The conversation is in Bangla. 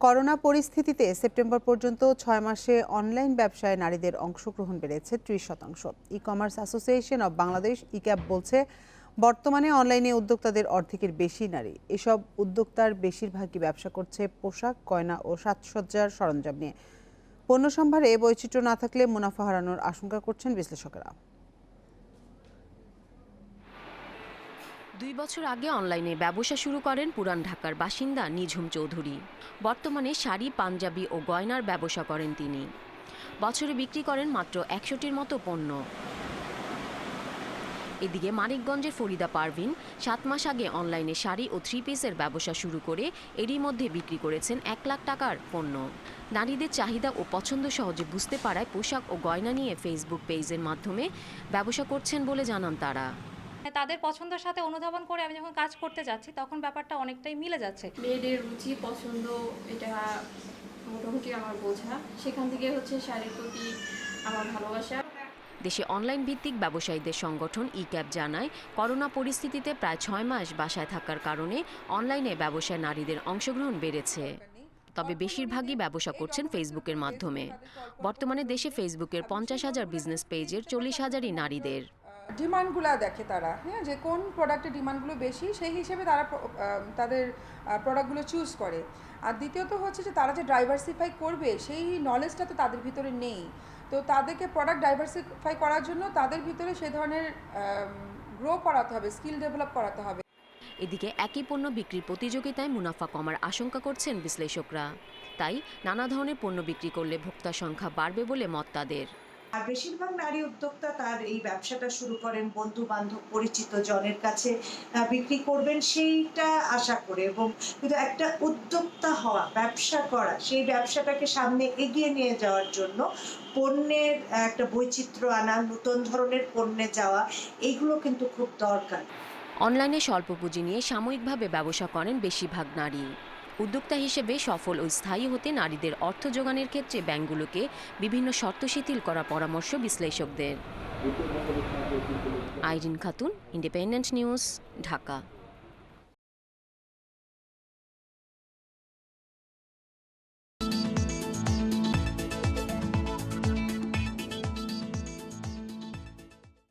করোনা পরিস্থিতিতে সেপ্টেম্বর পর্যন্ত 6 মাসে অনলাইন ব্যবসায় নারীদের অংশগ্রহণ বেড়েছে 30%। E commerce association of Bangladesh e-CAB বলছে, বর্তমানে অনলাইনে উদ্যোক্তাদের অর্ধেকের বেশি নারী। এসব উদ্যোক্তার বেশিরভাগই ব্যবসা করছে পোশাক, গয়না ও সাজসজ্জার সরঞ্জাম নিয়ে। পণ্য সম্ভারে বৈচিত্র্য না থাকলে মুনাফা হারানোর আশঙ্কা করছেন বিশ্লেষকেরা। 2 বছর আগে অনলাইনে ব্যবসা শুরু করেন পুরান ঢাকার বাসিন্দা নিঝুম চৌধুরী। বর্তমানে শাড়ি, পাঞ্জাবি ও গয়নার ব্যবসা করেন তিনি। বছরে বিক্রি করেন মাত্র 100টির মতো পণ্য। এদিকে মানিকগঞ্জের ফরিদা পারভিন 7 মাস আগে অনলাইনে শাড়ি ও 3 পিসের ব্যবসা শুরু করে এরই মধ্যে বিক্রি করেছেন 1 লাখ টাকার পণ্য। নারীদের চাহিদা ও পছন্দ সহজে বুঝতে পারায় পোশাক ও গয়না নিয়ে ফেসবুক পেজের মাধ্যমে ব্যবসা করছেন বলে জানান তারা। তাদের পছন্দের সাথে অনুধাবন করে আমি যখন কাজ করতে যাচ্ছি তখন ব্যাপারটা অনেকটাই মিলে যাচ্ছে। মেয়েদের রুচি পছন্দ এটা মোটামুটি আমার বোঝা, সেখান থেকে হচ্ছে শাড়ির প্রতি আমার ভালোবাসা। দেশে অনলাইন ভিত্তিক ব্যবসায়ীদের সংগঠন ইক্যাব জানায়, করোনা পরিস্থিতিতে প্রায় 6 মাস বাসায় থাকার কারণে অনলাইনে ব্যবসায় নারীদের অংশগ্রহণ বেড়েছে। তবে বেশিরভাগই ব্যবসা করছেন ফেসবুকের মাধ্যমে। বর্তমানে দেশে ফেসবুকের 50,000 বিজনেস পেজের 40,000ই নারীদের। ডিমান্ডগুলো দেখে তারা, হ্যাঁ, যে কোন প্রোডাক্টের ডিমান্ডগুলো বেশি সেই হিসেবে তারা তাদের প্রোডাক্টগুলো চুজ করে। আর দ্বিতীয়ত হচ্ছে যে তারা যে ডাইভার্সিফাই করবে সেই নলেজটা তো তাদের ভিতরে নেই। তো তাদেরকে প্রোডাক্ট ডাইভার্সিফাই করার জন্য তাদের ভিতরে সে ধরনের গ্রো করাতে হবে, স্কিল ডেভেলপ করাতে হবে। এদিকে একই পণ্য বিক্রির প্রতিযোগিতায় মুনাফা কমার আশঙ্কা করছেন বিশ্লেষকরা। তাই নানা ধরনের পণ্য বিক্রি করলে ভোক্তা সংখ্যা বাড়বে বলে মত তাদের। আর বেশিরভাগ নারী উদ্যোক্তা তার এই ব্যবসাটা শুরু করেন বন্ধু বান্ধব পরিচিত জনের কাছে বিক্রি করবেন সেইটা আশা করে, এবং কিন্তু একটা উদ্যোক্তা হওয়া, ব্যবসা করা, সেই ব্যবসাটাকে সামনে এগিয়ে নিয়ে যাওয়ার জন্য পণ্যের একটা বৈচিত্র্য আনা, নতুন ধরনের পণ্যে যাওয়া, এইগুলো কিন্তু খুব দরকার। অনলাইনে স্বল্প পুঁজি নিয়ে সাময়িকভাবে ব্যবসা করেন বেশিরভাগ নারী। উদ্যোক্তা হিসেবে সফল ও স্থায়ী হতে নারীদের অর্থ যোগানের ক্ষেত্রে ব্যাংকগুলোকে বিভিন্ন শর্ত শিথিল করার পরামর্শ বিশ্লেষকদের। Irin Khatun, independent news, Dhaka.